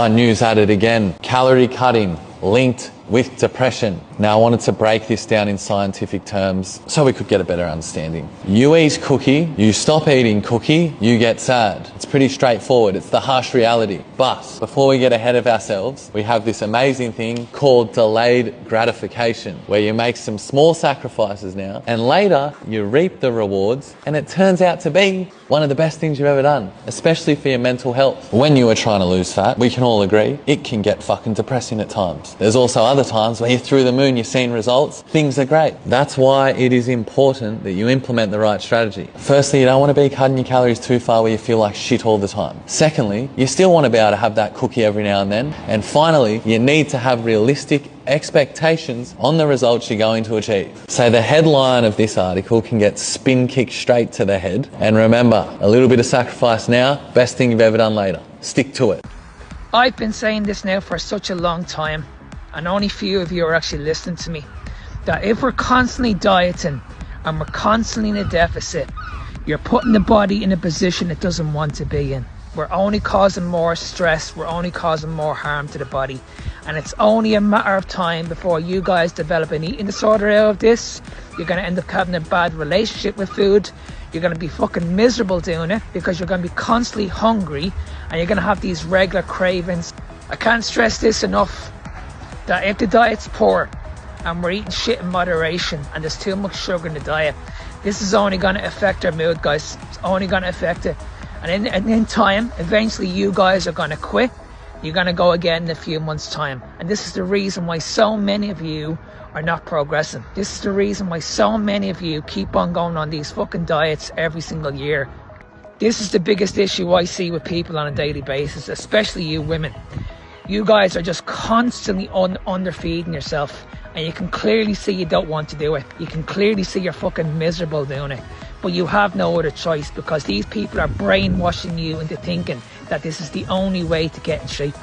News added again, calorie cutting linked with depression. Now I wanted to break this down in scientific terms so we could get a better understanding. You eat cookie, you stop eating cookie, you get sad. It's pretty straightforward. It's the harsh reality. But before we get ahead of ourselves, we have this amazing thing called delayed gratification, where you make some small sacrifices now and later you reap the rewards, and it turns out to be one of the best things you've ever done, especially for your mental health. When you are trying to lose fat, we can all agree, it can get fucking depressing at times. There's also other times where you're through the moon, you're seeing results, things are great. That's why it is important that you implement the right strategy. Firstly, you don't want to be cutting your calories too far where you feel like shit all the time. Secondly, you still want to be able to have that cookie every now and then. And finally, you need to have realistic expectations on the results you're going to achieve. So the headline of this article can get spin kicked straight to the head. And remember, a little bit of sacrifice now, best thing you've ever done later. Stick to it. I've been saying this now for such a long time, and only few of you are actually listening to me, that if we're constantly dieting and we're constantly in a deficit, you're putting the body in a position it doesn't want to be in. We're only causing more stress, we're only causing more harm to the body, and it's only a matter of time before you guys develop an eating disorder out of this. You're going to end up having a bad relationship with food. You're going to be fucking miserable doing it because you're going to be constantly hungry and you're going to have these regular cravings. I can't stress this enough, that if the diet's poor and we're eating shit in moderation and there's too much sugar in the diet, this is only going to affect our mood, guys. It's only going to affect it. And in time, eventually you guys are going to quit. You're going to go again in a few months' time. And this is the reason why so many of you are not progressing. This is the reason why so many of you keep on going on these fucking diets every single year. This is the biggest issue I see with people on a daily basis, especially you women. You guys are just constantly underfeeding yourself, and you can clearly see you don't want to do it. You can clearly see you're fucking miserable doing it. But you have no other choice because these people are brainwashing you into thinking that this is the only way to get in shape.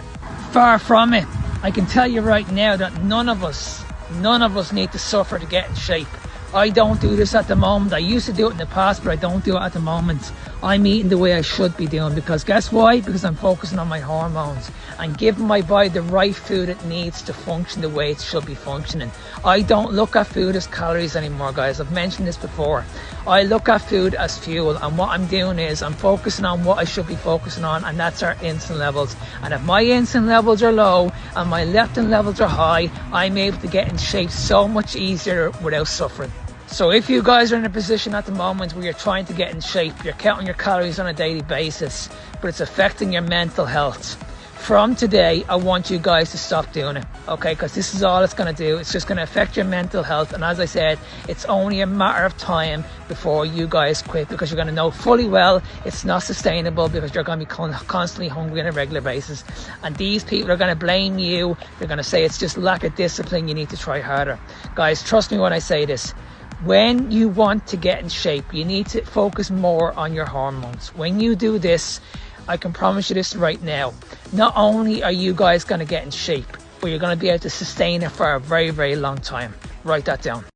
Far from it. I can tell you right now that none of us need to suffer to get in shape. I don't do this at the moment. I used to do it in the past, but I don't do it at the moment. I'm eating the way I should be doing, because guess why? Because I'm focusing on my hormones and giving my body the right food it needs to function the way it should be functioning. I don't look at food as calories anymore, guys. I've mentioned this before. I look at food as fuel, and what I'm doing is I'm focusing on what I should be focusing on, and that's our insulin levels. And if my insulin levels are low and my leptin levels are high, I'm able to get in shape so much easier without suffering. So if you guys are in a position at the moment where you're trying to get in shape, you're counting your calories on a daily basis, but it's affecting your mental health, from today, I want you guys to stop doing it, okay? Because this is all it's going to do. It's just going to affect your mental health. And as I said, it's only a matter of time before you guys quit, because you're going to know fully well it's not sustainable, because you're going to be constantly hungry on a regular basis. And these people are going to blame you. They're going to say it's just lack of discipline. You need to try harder. Guys, trust me when I say this. When you want to get in shape, you need to focus more on your hormones. When you do this, I can promise you this right now, not only are you guys going to get in shape, but you're going to be able to sustain it for a very, very long time. Write that down.